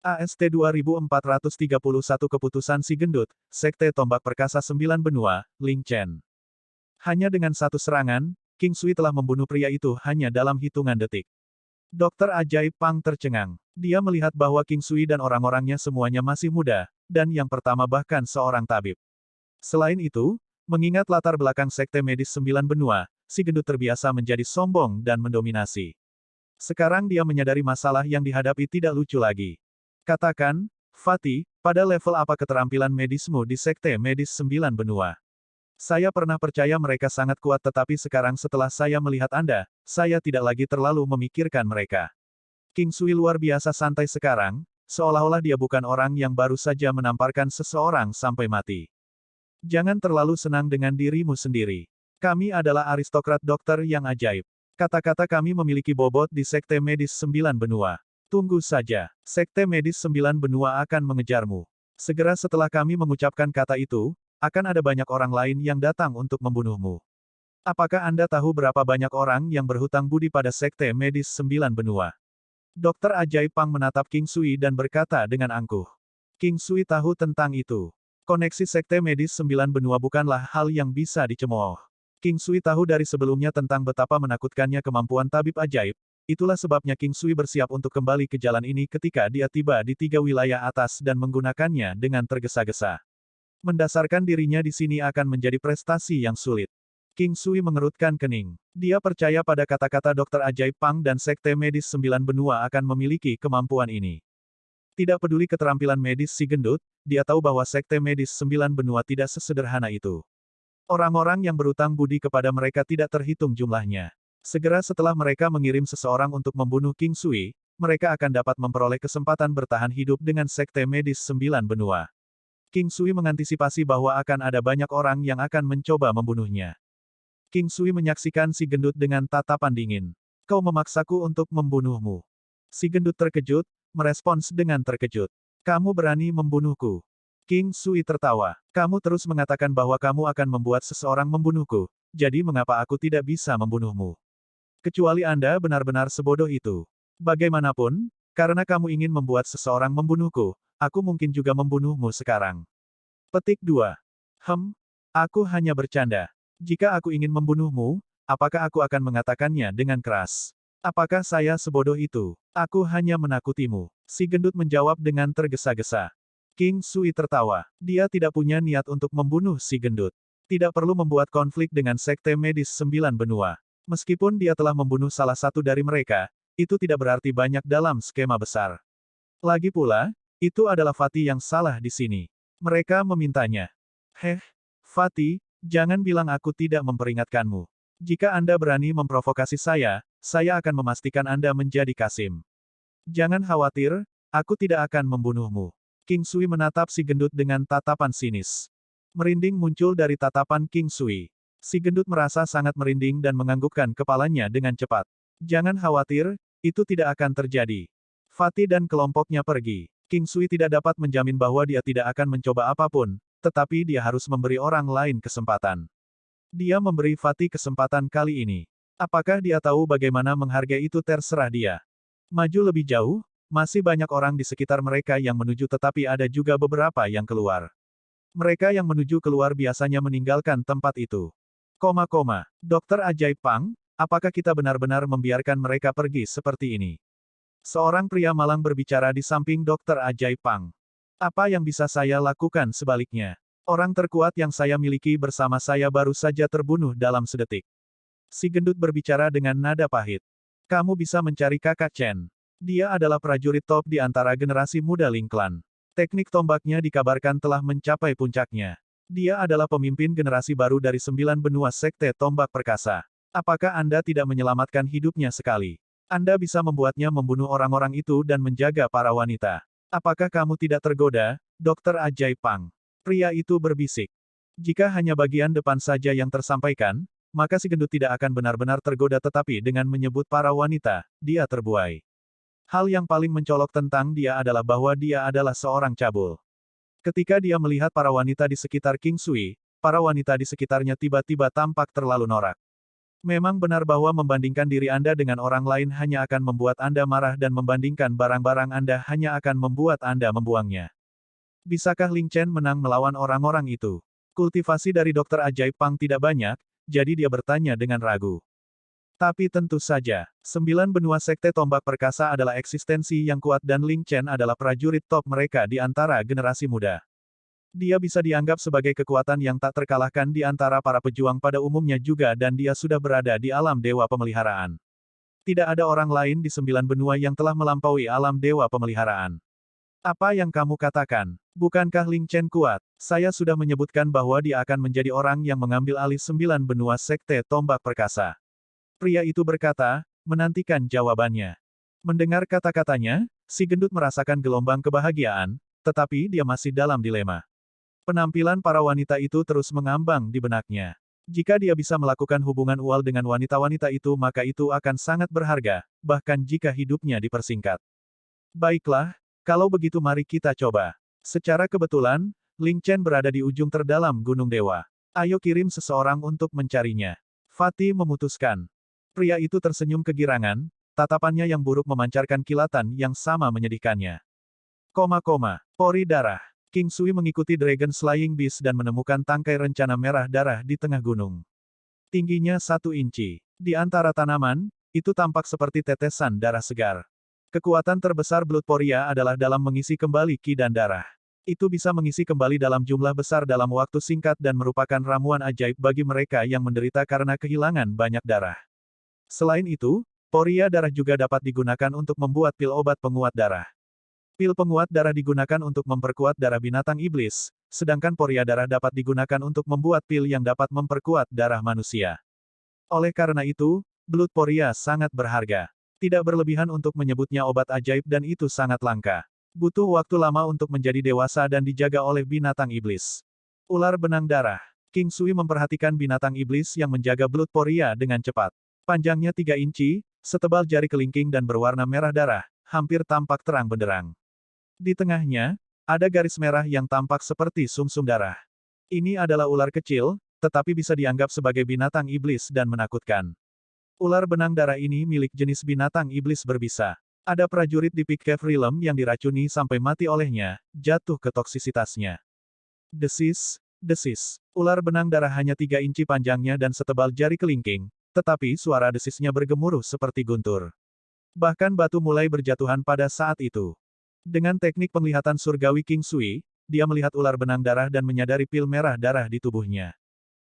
AST 2431 Keputusan Si Gendut, Sekte Tombak Perkasa Sembilan Benua, Ling Chen. Hanya dengan satu serangan, King Sui telah membunuh pria itu hanya dalam hitungan detik. Dokter Ajaib Pang tercengang. Dia melihat bahwa King Sui dan orang-orangnya semuanya masih muda, dan yang pertama bahkan seorang tabib. Selain itu, mengingat latar belakang Sekte Medis Sembilan Benua, Si Gendut terbiasa menjadi sombong dan mendominasi. Sekarang dia menyadari masalah yang dihadapi tidak lucu lagi. Katakan, Fatih, pada level apa keterampilan medismu di Sekte Medis Sembilan Benua? Saya pernah percaya mereka sangat kuat tetapi sekarang setelah saya melihat Anda, saya tidak lagi terlalu memikirkan mereka. King Sui luar biasa santai sekarang, seolah-olah dia bukan orang yang baru saja menamparkan seseorang sampai mati. Jangan terlalu senang dengan dirimu sendiri. Kami adalah aristokrat dokter yang ajaib. Kata-kata kami memiliki bobot di Sekte Medis Sembilan Benua. Tunggu saja, Sekte Medis Sembilan Benua akan mengejarmu. Segera setelah kami mengucapkan kata itu, akan ada banyak orang lain yang datang untuk membunuhmu. Apakah Anda tahu berapa banyak orang yang berhutang budi pada Sekte Medis Sembilan Benua? Dokter Ajaib Pang menatap King Sui dan berkata dengan angkuh. King Sui tahu tentang itu. Koneksi Sekte Medis Sembilan Benua bukanlah hal yang bisa dicemooh. King Sui tahu dari sebelumnya tentang betapa menakutkannya kemampuan tabib ajaib, itulah sebabnya King Sui bersiap untuk kembali ke jalan ini ketika dia tiba di 3 wilayah atas dan menggunakannya dengan tergesa-gesa. Mendasarkan dirinya di sini akan menjadi prestasi yang sulit. King Sui mengerutkan kening. Dia percaya pada kata-kata Dokter Ajaib Pang dan Sekte Medis Sembilan Benua akan memiliki kemampuan ini. Tidak peduli keterampilan medis si gendut, dia tahu bahwa Sekte Medis Sembilan Benua tidak sesederhana itu. Orang-orang yang berutang budi kepada mereka tidak terhitung jumlahnya. Segera setelah mereka mengirim seseorang untuk membunuh King Sui, mereka akan dapat memperoleh kesempatan bertahan hidup dengan Sekte Medis Sembilan Benua. King Sui mengantisipasi bahwa akan ada banyak orang yang akan mencoba membunuhnya. King Sui menyaksikan si gendut dengan tatapan dingin. Kau memaksaku untuk membunuhmu. Si gendut terkejut, merespons dengan terkejut. Kamu berani membunuhku. King Sui tertawa. Kamu terus mengatakan bahwa kamu akan membuat seseorang membunuhku, jadi mengapa aku tidak bisa membunuhmu? Kecuali Anda benar-benar sebodoh itu. Bagaimanapun, karena kamu ingin membuat seseorang membunuhku, aku mungkin juga membunuhmu sekarang. Petik 2. Aku hanya bercanda. Jika aku ingin membunuhmu, apakah aku akan mengatakannya dengan keras? Apakah saya sebodoh itu? Aku hanya menakutimu. Si gendut menjawab dengan tergesa-gesa. King Sui tertawa. Dia tidak punya niat untuk membunuh si gendut. Tidak perlu membuat konflik dengan Sekte Medis Sembilan Benua. Meskipun dia telah membunuh salah satu dari mereka, itu tidak berarti banyak dalam skema besar. Lagi pula, itu adalah Fatih yang salah di sini. Mereka memintanya. Fatih, jangan bilang aku tidak memperingatkanmu. Jika Anda berani memprovokasi saya akan memastikan Anda menjadi Kasim. Jangan khawatir, aku tidak akan membunuhmu. King Sui menatap si gendut dengan tatapan sinis. Merinding muncul dari tatapan King Sui. Si gendut merasa sangat merinding dan menganggukkan kepalanya dengan cepat. Jangan khawatir, itu tidak akan terjadi. Fatih dan kelompoknya pergi. King Sui tidak dapat menjamin bahwa dia tidak akan mencoba apapun, tetapi dia harus memberi orang lain kesempatan. Dia memberi Fatih kesempatan kali ini. Apakah dia tahu bagaimana menghargai itu terserah dia. Maju lebih jauh, masih banyak orang di sekitar mereka yang menuju tetapi ada juga beberapa yang keluar. Mereka yang menuju keluar biasanya meninggalkan tempat itu. Dokter Ajaib Pang, apakah kita benar-benar membiarkan mereka pergi seperti ini? Seorang pria malang berbicara di samping Dokter Ajaib Pang. Apa yang bisa saya lakukan sebaliknya? Orang terkuat yang saya miliki bersama saya baru saja terbunuh dalam sedetik. Si gendut berbicara dengan nada pahit. Kamu bisa mencari kakak Chen. Dia adalah prajurit top di antara generasi muda Ling Clan. Teknik tombaknya dikabarkan telah mencapai puncaknya. Dia adalah pemimpin generasi baru dari 9 benua Sekte Tombak Perkasa. Apakah Anda tidak menyelamatkan hidupnya sekali? Anda bisa membuatnya membunuh orang-orang itu dan menjaga para wanita. Apakah kamu tidak tergoda, Dokter Ajaib Pang? Pria itu berbisik. Jika hanya bagian depan saja yang tersampaikan, maka si gendut tidak akan benar-benar tergoda tetapi dengan menyebut para wanita, dia terbuai. Hal yang paling mencolok tentang dia adalah bahwa dia adalah seorang cabul. Ketika dia melihat para wanita di sekitar King Sui, para wanita di sekitarnya tiba-tiba tampak terlalu norak. Memang benar bahwa membandingkan diri Anda dengan orang lain hanya akan membuat Anda marah dan membandingkan barang-barang Anda hanya akan membuat Anda membuangnya. Bisakah Ling Chen menang melawan orang-orang itu? Kultivasi dari Dokter Ajaib Pang tidak banyak, jadi dia bertanya dengan ragu. Tapi tentu saja, 9 benua Sekte Tombak Perkasa adalah eksistensi yang kuat dan Ling Chen adalah prajurit top mereka di antara generasi muda. Dia bisa dianggap sebagai kekuatan yang tak terkalahkan di antara para pejuang pada umumnya juga dan dia sudah berada di alam dewa pemeliharaan. Tidak ada orang lain di 9 benua yang telah melampaui alam dewa pemeliharaan. Apa yang kamu katakan? Bukankah Ling Chen kuat? Saya sudah menyebutkan bahwa dia akan menjadi orang yang mengambil alih 9 benua Sekte Tombak Perkasa. Pria itu berkata, menantikan jawabannya. Mendengar kata-katanya, si gendut merasakan gelombang kebahagiaan, tetapi dia masih dalam dilema. Penampilan para wanita itu terus mengambang di benaknya. Jika dia bisa melakukan hubungan ual dengan wanita-wanita itu maka itu akan sangat berharga, bahkan jika hidupnya dipersingkat. Baiklah, kalau begitu mari kita coba. Secara kebetulan, Ling Chen berada di ujung terdalam Gunung Dewa. Ayo kirim seseorang untuk mencarinya. Fatih memutuskan. Pria itu tersenyum kegirangan, tatapannya yang buruk memancarkan kilatan yang sama menyedihkannya. Pori darah. King Sui mengikuti Dragon Slaying Beast dan menemukan tangkai rencana merah darah di tengah gunung. Tingginya 1 inci. Di antara tanaman, itu tampak seperti tetesan darah segar. Kekuatan terbesar Bloodporia adalah dalam mengisi kembali ki dan darah. Itu bisa mengisi kembali dalam jumlah besar dalam waktu singkat dan merupakan ramuan ajaib bagi mereka yang menderita karena kehilangan banyak darah. Selain itu, Poria darah juga dapat digunakan untuk membuat pil obat penguat darah. Pil penguat darah digunakan untuk memperkuat darah binatang iblis, sedangkan Poria darah dapat digunakan untuk membuat pil yang dapat memperkuat darah manusia. Oleh karena itu, Blood Poria sangat berharga. Tidak berlebihan untuk menyebutnya obat ajaib dan itu sangat langka. Butuh waktu lama untuk menjadi dewasa dan dijaga oleh binatang iblis. Ular benang darah. King Sui memperhatikan binatang iblis yang menjaga Blood Poria dengan cepat. Panjangnya 3 inci, setebal jari kelingking dan berwarna merah darah, hampir tampak terang benderang. Di tengahnya, ada garis merah yang tampak seperti sumsum darah. Ini adalah ular kecil, tetapi bisa dianggap sebagai binatang iblis dan menakutkan. Ular benang darah ini milik jenis binatang iblis berbisa. Ada prajurit di Pig Cave Realm yang diracuni sampai mati olehnya, jatuh ke toksisitasnya. Desis. Ular benang darah hanya 3 inci panjangnya dan setebal jari kelingking, tetapi suara desisnya bergemuruh seperti guntur. Bahkan batu mulai berjatuhan pada saat itu. Dengan teknik penglihatan surgawi King Sui, dia melihat ular benang darah dan menyadari pil merah darah di tubuhnya.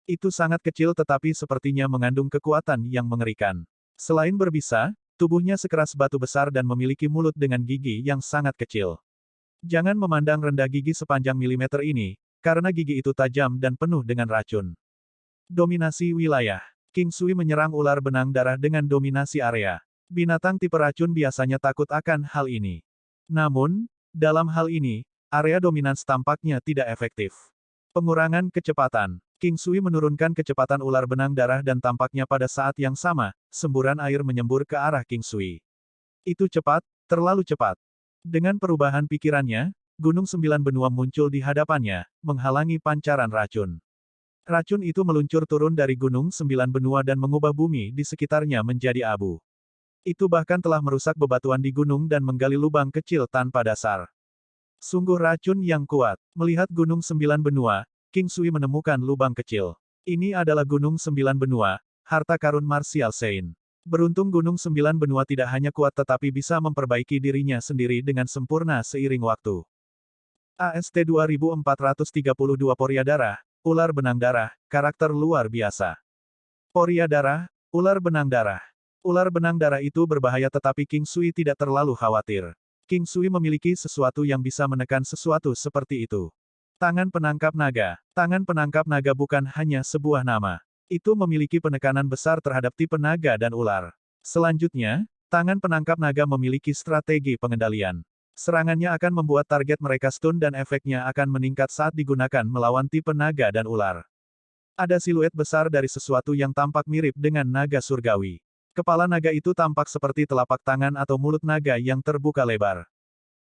Itu sangat kecil tetapi sepertinya mengandung kekuatan yang mengerikan. Selain berbisa, tubuhnya sekeras batu besar dan memiliki mulut dengan gigi yang sangat kecil. Jangan memandang rendah gigi sepanjang milimeter ini, karena gigi itu tajam dan penuh dengan racun. Dominasi wilayah. King Sui menyerang ular benang darah dengan dominasi area. Binatang tipe racun biasanya takut akan hal ini. Namun, dalam hal ini, area dominans tampaknya tidak efektif. Pengurangan kecepatan. King Sui menurunkan kecepatan ular benang darah dan tampaknya pada saat yang sama, semburan air menyembur ke arah King Sui. Itu cepat, terlalu cepat. Dengan perubahan pikirannya, Gunung 9 Benua muncul di hadapannya, menghalangi pancaran racun. Racun itu meluncur turun dari Gunung 9 Benua dan mengubah bumi di sekitarnya menjadi abu. Itu bahkan telah merusak bebatuan di gunung dan menggali lubang kecil tanpa dasar. Sungguh racun yang kuat. Melihat Gunung 9 Benua, King Sui menemukan lubang kecil. Ini adalah Gunung 9 Benua, harta karun Martial Saint. Beruntung Gunung 9 Benua tidak hanya kuat tetapi bisa memperbaiki dirinya sendiri dengan sempurna seiring waktu. AST 2432 Poria darah, ular benang darah, karakter luar biasa. Poria darah, ular benang darah. Ular benang darah itu berbahaya tetapi King Sui tidak terlalu khawatir. King Sui memiliki sesuatu yang bisa menekan sesuatu seperti itu. Tangan penangkap naga. Tangan penangkap naga bukan hanya sebuah nama. Itu memiliki penekanan besar terhadap tipe naga dan ular. Selanjutnya, tangan penangkap naga memiliki strategi pengendalian. Serangannya akan membuat target mereka stun dan efeknya akan meningkat saat digunakan melawan tipe naga dan ular. Ada siluet besar dari sesuatu yang tampak mirip dengan naga surgawi. Kepala naga itu tampak seperti telapak tangan atau mulut naga yang terbuka lebar.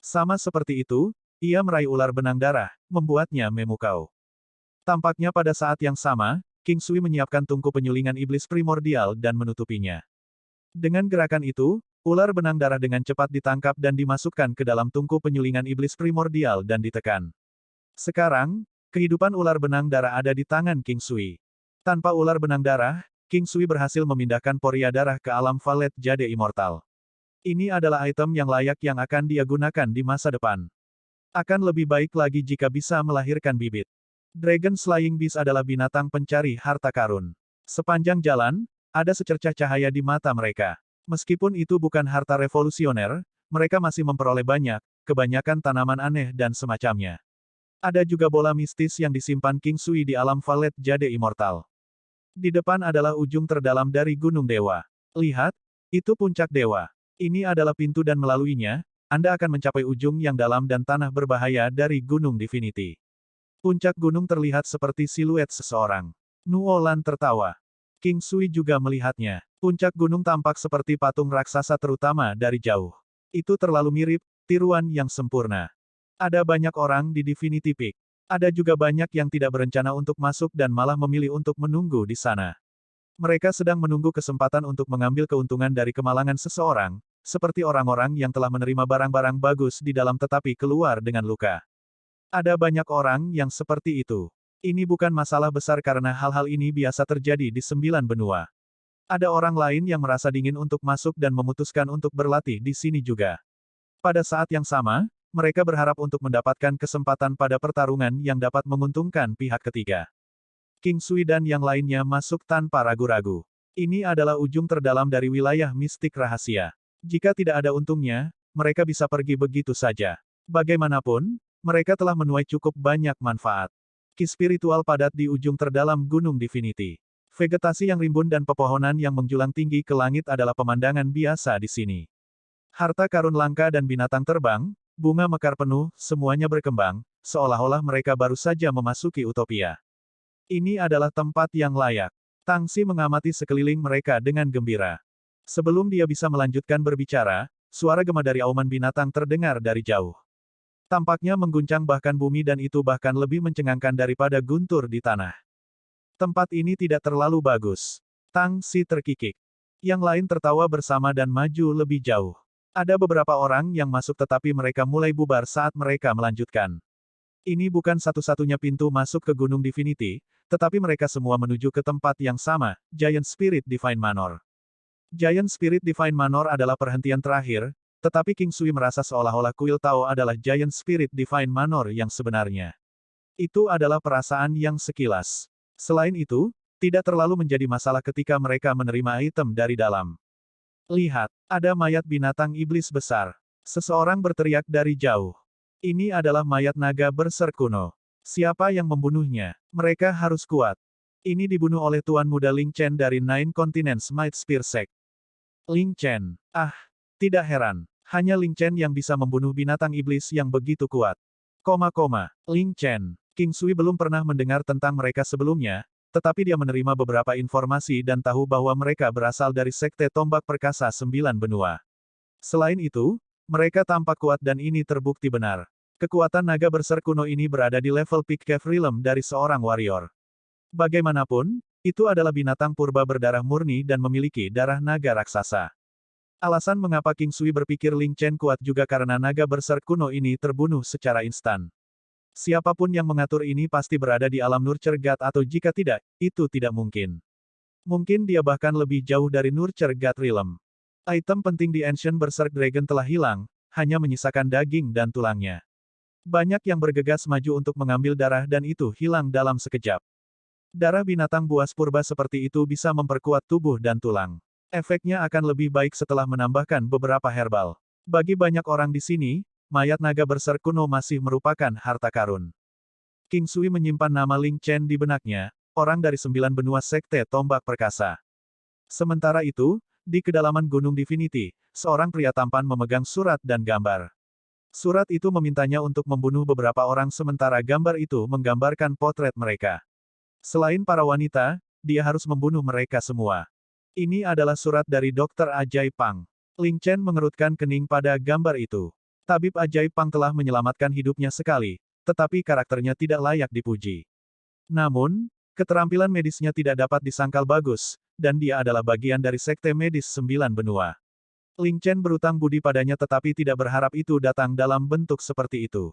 Sama seperti itu, ia meraih ular benang darah, membuatnya memukau. Tampaknya pada saat yang sama, King Sui menyiapkan tungku penyulingan iblis primordial dan menutupinya. Dengan gerakan itu, ular benang darah dengan cepat ditangkap dan dimasukkan ke dalam tungku penyulingan iblis primordial dan ditekan. Sekarang, kehidupan ular benang darah ada di tangan King Sui. Tanpa ular benang darah, King Sui berhasil memindahkan Poria darah ke alam Valet Jade Immortal. Ini adalah item yang layak yang akan dia gunakan di masa depan. Akan lebih baik lagi jika bisa melahirkan bibit. Dragon Slaying Beast adalah binatang pencari harta karun. Sepanjang jalan, ada secercah cahaya di mata mereka. Meskipun itu bukan harta revolusioner, mereka masih memperoleh banyak, kebanyakan tanaman aneh dan semacamnya. Ada juga bola mistis yang disimpan King Sui di alam Valet Jade Immortal. Di depan adalah ujung terdalam dari Gunung Dewa. Lihat, itu puncak dewa. Ini adalah pintu dan melaluinya, Anda akan mencapai ujung yang dalam dan tanah berbahaya dari Gunung Divinity. Puncak gunung terlihat seperti siluet seseorang. Nuolan tertawa. King Sui juga melihatnya. Puncak gunung tampak seperti patung raksasa terutama dari jauh. Itu terlalu mirip, tiruan yang sempurna. Ada banyak orang di Divinity Peak. Ada juga banyak yang tidak berencana untuk masuk dan malah memilih untuk menunggu di sana. Mereka sedang menunggu kesempatan untuk mengambil keuntungan dari kemalangan seseorang, seperti orang-orang yang telah menerima barang-barang bagus di dalam tetapi keluar dengan luka. Ada banyak orang yang seperti itu. Ini bukan masalah besar karena hal-hal ini biasa terjadi di 9 benua. Ada orang lain yang merasa dingin untuk masuk dan memutuskan untuk berlatih di sini juga. Pada saat yang sama, mereka berharap untuk mendapatkan kesempatan pada pertarungan yang dapat menguntungkan pihak ketiga. King Sui dan yang lainnya masuk tanpa ragu-ragu. Ini adalah ujung terdalam dari wilayah mistik rahasia. Jika tidak ada untungnya, mereka bisa pergi begitu saja. Bagaimanapun, mereka telah menuai cukup banyak manfaat. Ki spiritual padat di ujung terdalam Gunung Divinity. Vegetasi yang rimbun dan pepohonan yang menjulang tinggi ke langit adalah pemandangan biasa di sini. Harta karun langka dan binatang terbang, bunga mekar penuh, semuanya berkembang, seolah-olah mereka baru saja memasuki utopia. Ini adalah tempat yang layak. Tang Xi mengamati sekeliling mereka dengan gembira. Sebelum dia bisa melanjutkan berbicara, suara gema dari auman binatang terdengar dari jauh. Tampaknya mengguncang bahkan bumi dan itu bahkan lebih mencengangkan daripada guntur di tanah. Tempat ini tidak terlalu bagus. Tang Xi terkikik. Yang lain tertawa bersama dan maju lebih jauh. Ada beberapa orang yang masuk tetapi mereka mulai bubar saat mereka melanjutkan. Ini bukan satu-satunya pintu masuk ke Gunung Divinity, tetapi mereka semua menuju ke tempat yang sama, Giant Spirit Divine Manor. Giant Spirit Divine Manor adalah perhentian terakhir, tetapi King Sui merasa seolah-olah Kuil Tao adalah Giant Spirit Divine Manor yang sebenarnya. Itu adalah perasaan yang sekilas. Selain itu, tidak terlalu menjadi masalah ketika mereka menerima item dari dalam. Lihat, ada mayat binatang iblis besar. Seseorang berteriak dari jauh. Ini adalah mayat naga berser kuno. Siapa yang membunuhnya? Mereka harus kuat. Ini dibunuh oleh Tuan Muda Ling Chen dari Nine Continents Might Spear Sect. Ling Chen. Ah, tidak heran. Hanya Ling Chen yang bisa membunuh binatang iblis yang begitu kuat. Ling Chen. King Sui belum pernah mendengar tentang mereka sebelumnya, tetapi dia menerima beberapa informasi dan tahu bahwa mereka berasal dari Sekte Tombak Perkasa 9 Benua. Selain itu, mereka tampak kuat dan ini terbukti benar. Kekuatan naga berser kuno ini berada di level Peak Cave Realm dari seorang warrior. Bagaimanapun, itu adalah binatang purba berdarah murni dan memiliki darah naga raksasa. Alasan mengapa King Sui berpikir Ling Chen kuat juga karena naga berser kuno ini terbunuh secara instan. Siapapun yang mengatur ini pasti berada di alam Nurture God atau jika tidak, itu tidak mungkin. Mungkin dia bahkan lebih jauh dari Nurture God Realm. Item penting di Ancient Berserk Dragon telah hilang, hanya menyisakan daging dan tulangnya. Banyak yang bergegas maju untuk mengambil darah dan itu hilang dalam sekejap. Darah binatang buas purba seperti itu bisa memperkuat tubuh dan tulang. Efeknya akan lebih baik setelah menambahkan beberapa herbal. Bagi banyak orang di sini, mayat naga berser kuno masih merupakan harta karun. King Sui menyimpan nama Ling Chen di benaknya, orang dari 9 benua Sekte Tombak Perkasa. Sementara itu, di kedalaman Gunung Divinity, seorang pria tampan memegang surat dan gambar. Surat itu memintanya untuk membunuh beberapa orang sementara gambar itu menggambarkan potret mereka. Selain para wanita, dia harus membunuh mereka semua. Ini adalah surat dari Dr. Ajaib Pang. Ling Chen mengerutkan kening pada gambar itu. Tabib Ajaib Pang telah menyelamatkan hidupnya sekali, tetapi karakternya tidak layak dipuji. Namun, Keterampilan medisnya tidak dapat disangkal bagus, dan dia adalah bagian dari Sekte Medis Sembilan Benua. Ling Chen berutang budi padanya tetapi tidak berharap itu datang dalam bentuk seperti itu.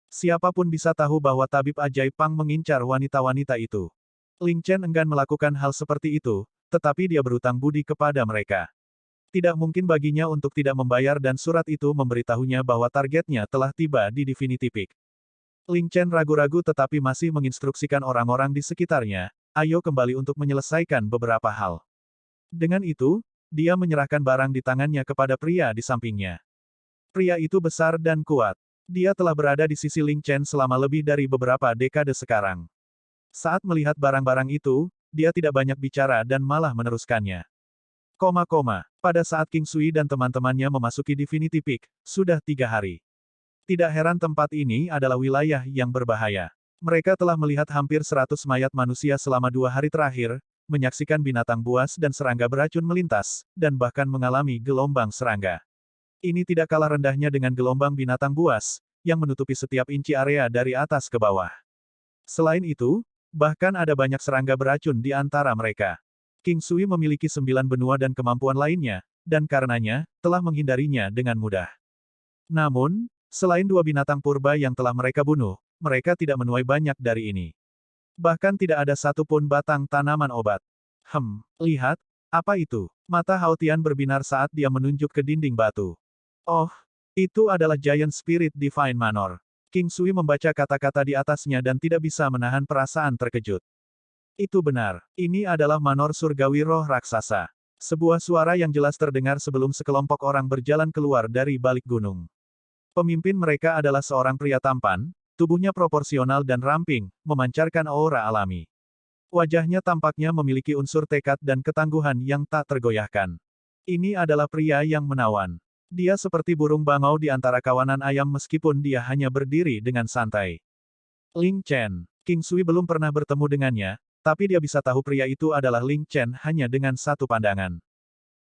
Siapapun bisa tahu bahwa tabib ajaib Pang mengincar wanita-wanita itu. Ling Chen enggan melakukan hal seperti itu, tetapi dia berutang budi kepada mereka. Tidak mungkin baginya untuk tidak membayar dan surat itu memberitahunya bahwa targetnya telah tiba di Divinity Peak. Ling Chen ragu-ragu tetapi masih menginstruksikan orang-orang di sekitarnya, ayo kembali untuk menyelesaikan beberapa hal. Dengan itu, dia menyerahkan barang di tangannya kepada pria di sampingnya. Pria itu besar dan kuat. Dia telah berada di sisi Ling Chen selama lebih dari beberapa dekade sekarang. Saat melihat barang-barang itu, dia tidak banyak bicara dan malah meneruskannya. Pada saat King Sui dan teman-temannya memasuki Divinity Peak, sudah 3 hari. Tidak heran tempat ini adalah wilayah yang berbahaya. Mereka telah melihat hampir 100 mayat manusia selama 2 hari terakhir, menyaksikan binatang buas dan serangga beracun melintas, dan bahkan mengalami gelombang serangga. Ini tidak kalah rendahnya dengan gelombang binatang buas, yang menutupi setiap inci area dari atas ke bawah. Selain itu, bahkan ada banyak serangga beracun di antara mereka. King Sui memiliki 9 benua dan kemampuan lainnya, dan karenanya, telah menghindarinya dengan mudah. Namun, selain 2 binatang purba yang telah mereka bunuh, mereka tidak menuai banyak dari ini. Bahkan tidak ada satupun batang tanaman obat. Lihat, apa itu? Mata Hao Tian berbinar saat dia menunjuk ke dinding batu. Oh, itu adalah Giant Spirit Divine Manor. King Sui membaca kata-kata di atasnya dan tidak bisa menahan perasaan terkejut. Itu benar, ini adalah manor surgawi roh raksasa. Sebuah suara yang jelas terdengar sebelum sekelompok orang berjalan keluar dari balik gunung. Pemimpin mereka adalah seorang pria tampan, tubuhnya proporsional dan ramping, memancarkan aura alami. Wajahnya tampaknya memiliki unsur tekad dan ketangguhan yang tak tergoyahkan. Ini adalah pria yang menawan. Dia seperti burung bangau di antara kawanan ayam meskipun dia hanya berdiri dengan santai. Ling Chen. King Sui belum pernah bertemu dengannya, tapi dia bisa tahu pria itu adalah Ling Chen hanya dengan satu pandangan.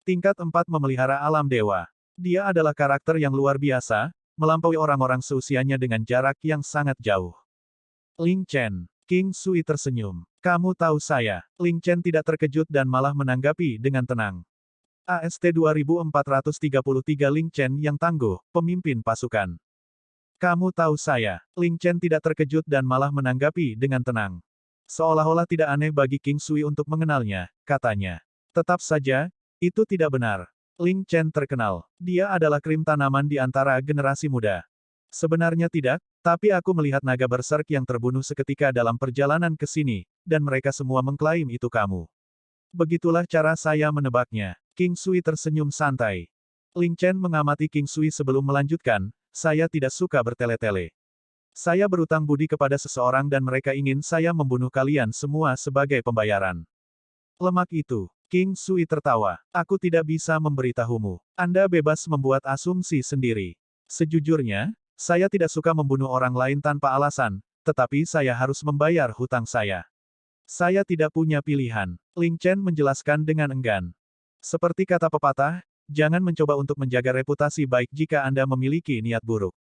Tingkat 4 memelihara alam dewa. Dia adalah karakter yang luar biasa, melampaui orang-orang seusianya dengan jarak yang sangat jauh. Ling Chen. King Sui tersenyum. Kamu tahu saya. Ling Chen tidak terkejut dan malah menanggapi dengan tenang. AST 2433 Ling Chen yang tangguh, pemimpin pasukan. Kamu tahu saya. Ling Chen tidak terkejut dan malah menanggapi dengan tenang. Seolah-olah tidak aneh bagi King Sui untuk mengenalnya, katanya. Tetap saja, itu tidak benar. Ling Chen terkenal. Dia adalah krim tanaman di antara generasi muda. Sebenarnya tidak, tapi aku melihat naga berserk yang terbunuh seketika dalam perjalanan ke sini, dan mereka semua mengklaim itu kamu. Begitulah cara saya menebaknya. King Sui tersenyum santai. Ling Chen mengamati King Sui sebelum melanjutkan, saya tidak suka bertele-tele. Saya berutang budi kepada seseorang dan mereka ingin saya membunuh kalian semua sebagai pembayaran. Lemak itu. King Sui tertawa. Aku tidak bisa memberitahumu. Anda bebas membuat asumsi sendiri. Sejujurnya, saya tidak suka membunuh orang lain tanpa alasan, tetapi saya harus membayar hutang saya. Saya tidak punya pilihan. Ling Chen menjelaskan dengan enggan. Seperti kata pepatah, jangan mencoba untuk menjaga reputasi baik jika Anda memiliki niat buruk.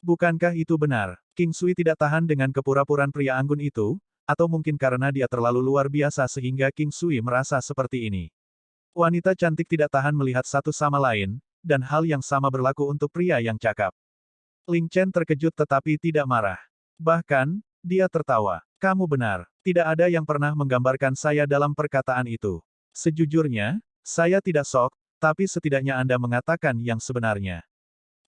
Bukankah itu benar? King Sui tidak tahan dengan kepura-puraan pria anggun itu, atau mungkin karena dia terlalu luar biasa sehingga King Sui merasa seperti ini. Wanita cantik tidak tahan melihat satu sama lain, dan hal yang sama berlaku untuk pria yang cakap. Ling Chen terkejut tetapi tidak marah. Bahkan, dia tertawa. Kamu benar, tidak ada yang pernah menggambarkan saya dalam perkataan itu. Sejujurnya, saya tidak sok, tapi setidaknya Anda mengatakan yang sebenarnya.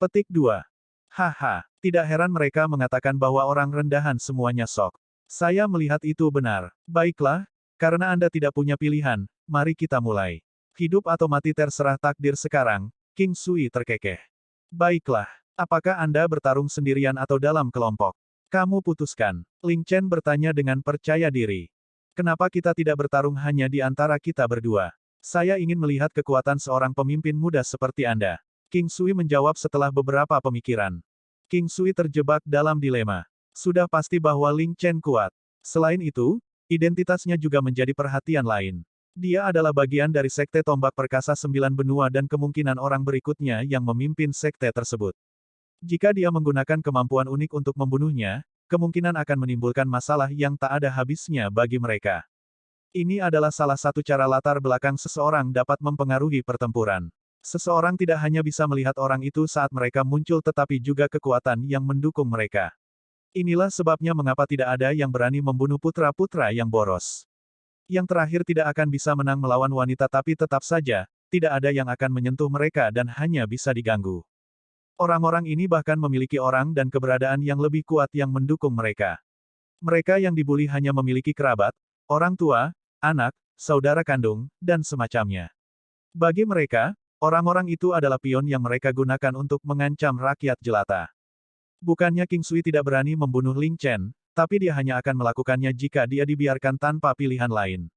Petik 2. Haha, tidak heran mereka mengatakan bahwa orang rendahan semuanya sok. Saya melihat itu benar. Baiklah, karena Anda tidak punya pilihan, mari kita mulai. Hidup atau mati terserah takdir sekarang, King Sui terkekeh. Baiklah, apakah Anda bertarung sendirian atau dalam kelompok? Kamu putuskan. Ling Chen bertanya dengan percaya diri. Kenapa kita tidak bertarung hanya di antara kita berdua? Saya ingin melihat kekuatan seorang pemimpin muda seperti Anda. King Sui menjawab setelah beberapa pemikiran. King Sui terjebak dalam dilema. Sudah pasti bahwa Ling Chen kuat. Selain itu, identitasnya juga menjadi perhatian lain. Dia adalah bagian dari Sekte Tombak Perkasa 9 Benua dan kemungkinan orang berikutnya yang memimpin sekte tersebut. Jika dia menggunakan kemampuan unik untuk membunuhnya, kemungkinan akan menimbulkan masalah yang tak ada habisnya bagi mereka. Ini adalah salah satu cara latar belakang seseorang dapat mempengaruhi pertempuran. Seseorang tidak hanya bisa melihat orang itu saat mereka muncul tetapi juga kekuatan yang mendukung mereka. Inilah sebabnya mengapa tidak ada yang berani membunuh putra-putra yang boros. Yang terakhir tidak akan bisa menang melawan wanita tapi tetap saja, tidak ada yang akan menyentuh mereka dan hanya bisa diganggu. Orang-orang ini bahkan memiliki orang dan keberadaan yang lebih kuat yang mendukung mereka. Mereka yang dibuli hanya memiliki kerabat, orang tua, anak, saudara kandung, dan semacamnya. Bagi mereka, orang-orang itu adalah pion yang mereka gunakan untuk mengancam rakyat jelata. Bukannya King Sui tidak berani membunuh Ling Chen, tapi dia hanya akan melakukannya jika dia dibiarkan tanpa pilihan lain.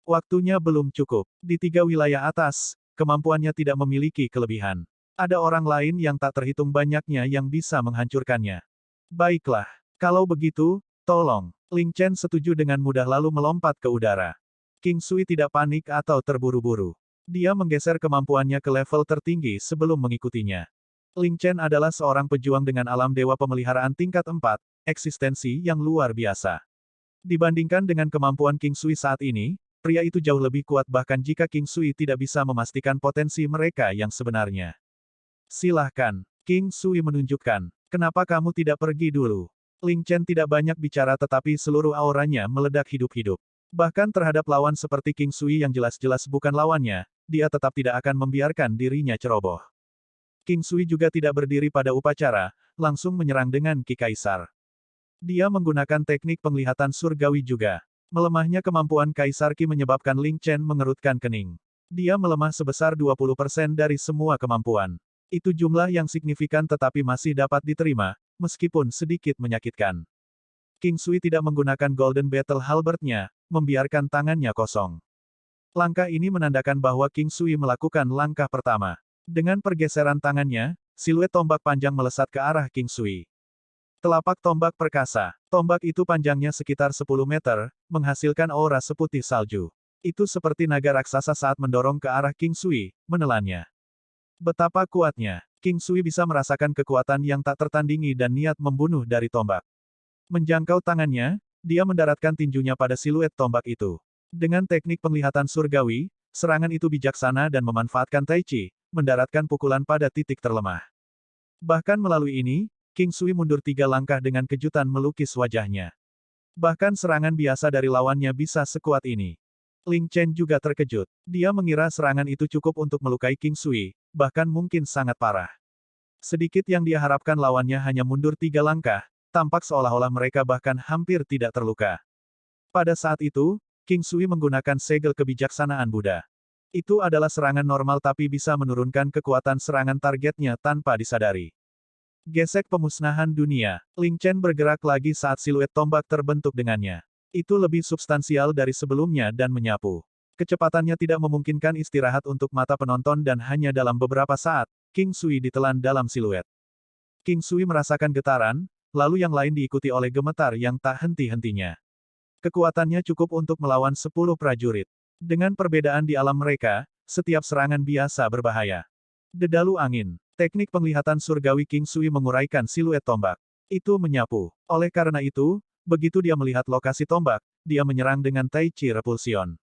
Waktunya belum cukup. Di 3 wilayah atas, kemampuannya tidak memiliki kelebihan. Ada orang lain yang tak terhitung banyaknya yang bisa menghancurkannya. Baiklah, kalau begitu, tolong. Ling Chen setuju dengan mudah lalu melompat ke udara. King Sui tidak panik atau terburu-buru. Dia menggeser kemampuannya ke level tertinggi sebelum mengikutinya. Ling Chen adalah seorang pejuang dengan alam dewa pemeliharaan tingkat 4, eksistensi yang luar biasa. Dibandingkan dengan kemampuan King Sui saat ini, pria itu jauh lebih kuat bahkan jika King Sui tidak bisa memastikan potensi mereka yang sebenarnya. Silahkan, King Sui menunjukkan. Kenapa kamu tidak pergi dulu? Ling Chen tidak banyak bicara tetapi seluruh auranya meledak hidup-hidup. Bahkan terhadap lawan seperti King Sui yang jelas-jelas bukan lawannya, dia tetap tidak akan membiarkan dirinya ceroboh. King Sui juga tidak berdiri pada upacara, langsung menyerang dengan Ki Kaisar. Dia menggunakan teknik penglihatan surgawi juga. Melemahnya kemampuan Kaisar Ki menyebabkan Ling Chen mengerutkan kening. Dia melemah sebesar 20% dari semua kemampuan. Itu jumlah yang signifikan tetapi masih dapat diterima, meskipun sedikit menyakitkan. King Sui tidak menggunakan Golden Battle Halberd-nya, membiarkan tangannya kosong. Langkah ini menandakan bahwa King Sui melakukan langkah pertama. Dengan pergeseran tangannya, siluet tombak panjang melesat ke arah King Sui. Telapak tombak perkasa. Tombak itu panjangnya sekitar 10 meter, menghasilkan aura seputih salju. Itu seperti naga raksasa saat mendorong ke arah King Sui, menelannya. Betapa kuatnya, King Sui bisa merasakan kekuatan yang tak tertandingi dan niat membunuh dari tombak. Menjangkau tangannya, dia mendaratkan tinjunya pada siluet tombak itu. Dengan teknik penglihatan surgawi, serangan itu bijaksana dan memanfaatkan Tai Chi, mendaratkan pukulan pada titik terlemah. Bahkan melalui ini, King Sui mundur 3 langkah dengan kejutan melukis wajahnya. Bahkan serangan biasa dari lawannya bisa sekuat ini. Ling Chen juga terkejut. Dia mengira serangan itu cukup untuk melukai King Sui, bahkan mungkin sangat parah. Sedikit yang dia harapkan lawannya hanya mundur 3 langkah, tampak seolah-olah mereka bahkan hampir tidak terluka. Pada saat itu, King Sui menggunakan segel kebijaksanaan Buddha. Itu adalah serangan normal tapi bisa menurunkan kekuatan serangan targetnya tanpa disadari. Gesek pemusnahan dunia. Ling Chen bergerak lagi saat siluet tombak terbentuk dengannya. Itu lebih substansial dari sebelumnya dan menyapu. Kecepatannya tidak memungkinkan istirahat untuk mata penonton dan hanya dalam beberapa saat, King Sui ditelan dalam siluet. King Sui merasakan getaran, lalu yang lain diikuti oleh gemetar yang tak henti-hentinya. Kekuatannya cukup untuk melawan 10 prajurit. Dengan perbedaan di alam mereka, setiap serangan biasa berbahaya. Dedalu angin. Teknik penglihatan surgawi King Sui menguraikan siluet tombak. Itu menyapu. Oleh karena itu, begitu dia melihat lokasi tombak, dia menyerang dengan Tai Chi Repulsion.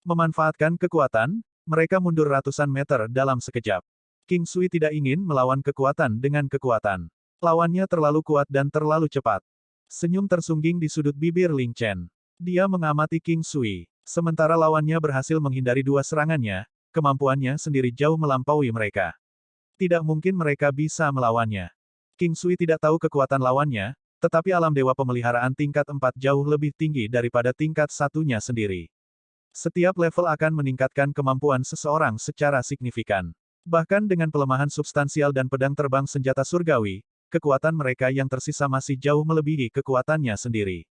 Memanfaatkan kekuatan, mereka mundur ratusan meter dalam sekejap. King Sui tidak ingin melawan kekuatan dengan kekuatan. Lawannya terlalu kuat dan terlalu cepat. Senyum tersungging di sudut bibir Ling Chen. Dia mengamati King Sui. Sementara lawannya berhasil menghindari 2 serangannya, kemampuannya sendiri jauh melampaui mereka. Tidak mungkin mereka bisa melawannya. King Sui tidak tahu kekuatan lawannya, tetapi alam dewa pemeliharaan tingkat 4 jauh lebih tinggi daripada tingkat 1-nya sendiri. Setiap level akan meningkatkan kemampuan seseorang secara signifikan. Bahkan dengan pelemahan substansial dan pedang terbang senjata surgawi, kekuatan mereka yang tersisa masih jauh melebihi kekuatannya sendiri.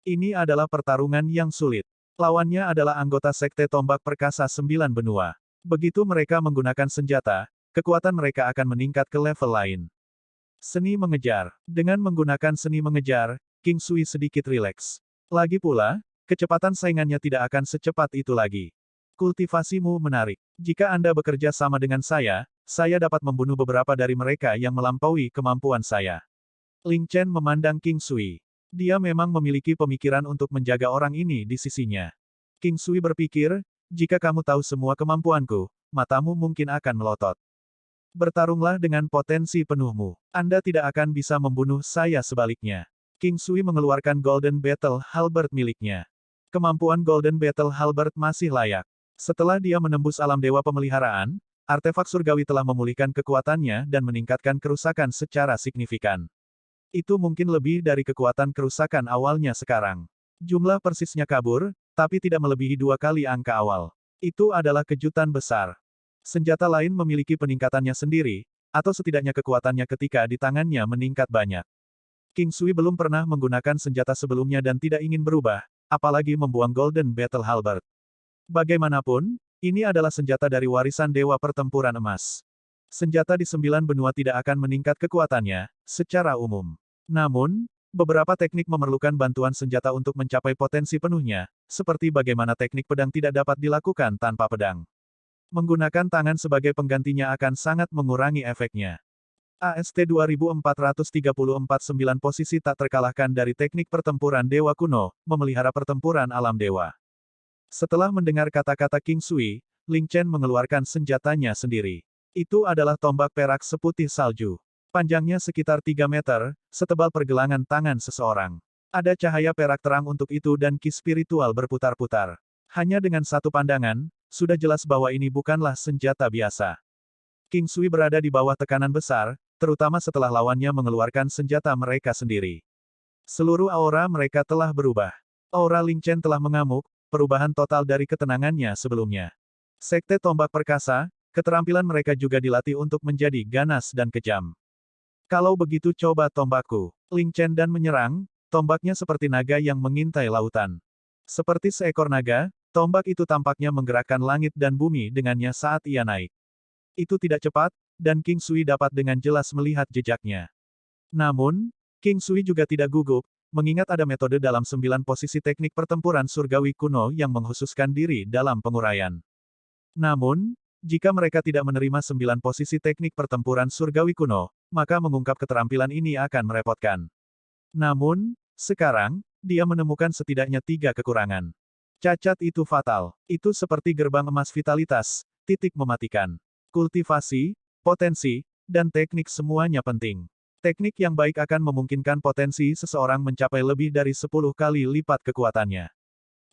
Ini adalah pertarungan yang sulit. Lawannya adalah anggota Sekte Tombak Perkasa 9 Benua. Begitu mereka menggunakan senjata, kekuatan mereka akan meningkat ke level lain. Seni mengejar. Dengan menggunakan seni mengejar, King Sui sedikit rileks. Lagi pula, kecepatan saingannya tidak akan secepat itu lagi. Kultivasimu menarik. Jika Anda bekerja sama dengan saya dapat membunuh beberapa dari mereka yang melampaui kemampuan saya. Ling Chen memandang King Sui. Dia memang memiliki pemikiran untuk menjaga orang ini di sisinya. King Sui berpikir, jika kamu tahu semua kemampuanku, matamu mungkin akan melotot. Bertarunglah dengan potensi penuhmu. Anda tidak akan bisa membunuh saya sebaliknya. King Sui mengeluarkan Golden Battle Halberd miliknya. Kemampuan Golden Battle Halberd masih layak. Setelah dia menembus alam dewa pemeliharaan, artefak surgawi telah memulihkan kekuatannya dan meningkatkan kerusakan secara signifikan. Itu mungkin lebih dari kekuatan kerusakan awalnya sekarang. Jumlah persisnya kabur, tapi tidak melebihi 2 kali angka awal. Itu adalah kejutan besar. Senjata lain memiliki peningkatannya sendiri, atau setidaknya kekuatannya ketika di tangannya meningkat banyak. King Sui belum pernah menggunakan senjata sebelumnya dan tidak ingin berubah, apalagi membuang Golden Battle Halberd. Bagaimanapun, ini adalah senjata dari warisan Dewa Pertempuran Emas. Senjata di 9 benua tidak akan meningkat kekuatannya, secara umum. Namun, beberapa teknik memerlukan bantuan senjata untuk mencapai potensi penuhnya, seperti bagaimana teknik pedang tidak dapat dilakukan tanpa pedang. Menggunakan tangan sebagai penggantinya akan sangat mengurangi efeknya. AST 2434 9 posisi tak terkalahkan dari teknik pertempuran dewa kuno, memelihara pertempuran alam dewa. Setelah mendengar kata-kata King Sui, Ling Chen mengeluarkan senjatanya sendiri. Itu adalah tombak perak seputih salju. Panjangnya sekitar 3 meter, setebal pergelangan tangan seseorang. Ada cahaya perak terang untuk itu dan ki spiritual berputar-putar. Hanya dengan satu pandangan, sudah jelas bahwa ini bukanlah senjata biasa. King Sui berada di bawah tekanan besar, terutama setelah lawannya mengeluarkan senjata mereka sendiri. Seluruh aura mereka telah berubah. Aura Ling Chen telah mengamuk, perubahan total dari ketenangannya sebelumnya. Sekte tombak perkasa, keterampilan mereka juga dilatih untuk menjadi ganas dan kejam. Kalau begitu coba tombakku. Ling Chen dan menyerang, tombaknya seperti naga yang mengintai lautan. Seperti seekor naga, tombak itu tampaknya menggerakkan langit dan bumi dengannya saat ia naik. Itu tidak cepat, dan King Sui dapat dengan jelas melihat jejaknya. Namun, King Sui juga tidak gugup, mengingat ada metode dalam 9 posisi teknik pertempuran surgawi kuno yang menghususkan diri dalam penguraian. Namun, jika mereka tidak menerima 9 posisi teknik pertempuran surgawi kuno, maka mengungkap keterampilan ini akan merepotkan. Namun, sekarang, dia menemukan setidaknya 3 kekurangan. Cacat itu fatal. Itu seperti gerbang emas vitalitas, titik mematikan. Kultivasi, potensi, dan teknik semuanya penting. Teknik yang baik akan memungkinkan potensi seseorang mencapai lebih dari 10 kali lipat kekuatannya.